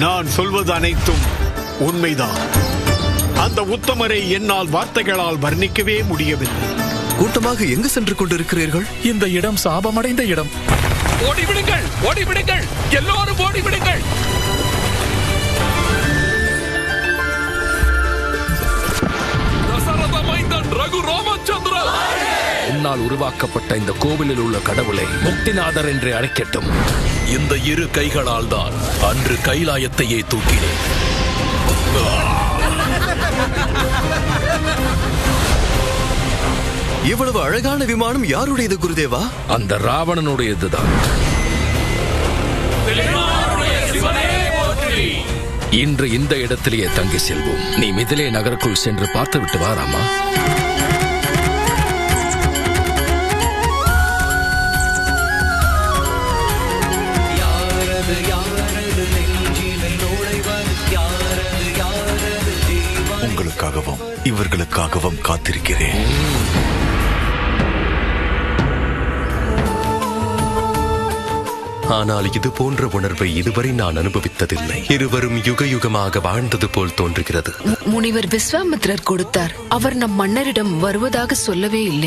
நான் சொல்வது அனைத்தும் உண்மைதான். அந்த உத்தமரை என்னால் வார்த்தைகளால் வர்ணிக்கவே முடியவில்லை. கூட்டமாக எங்கு சென்று கொண்டிருக்கிறீர்கள்? இந்த இடம் சாபமடைந்த இடம். ஓடிவிடுங்கள், ஓடிவிடுங்கள், எல்லோரும் ஓடிவிடுங்கள். தசரத மைந்தன் ரகு ராமச்சந்திரா, உன்னால் உருவாக்கப்பட்ட இந்த கோவிலில் உள்ள கடவுளை முக்திநாதர் என்று அழைக்கட்டும். இந்த இரு கைகளால் தான் அன்று கைலாயத்தையே தூக்கினேன். இவ்வளவு அழகான விமானம் யாருடையது குருதேவா? அந்த ராவணனுடையதுதான். இன்று இந்த இடத்திலேயே தங்கி செல்வோம். நீ மிதிலே நகருக்குள் சென்று பார்த்துவிட்டு வா ராமா. உங்களுக்காகவும் இவர்களுக்காகவும் காத்திருக்கிறேன். ஆனால் இது போன்ற உணர்வை இதுவரை நான் அனுபவித்ததில்லை. இருவரும் யுக யுகமாக வாழ்ந்தது போல் தோன்றுகிறது. முனிவர் விஸ்வாமித்திரர் கொடுத்தார். அவர் நம் மன்னரிடம் வருவதாக சொல்லவே இல்லை.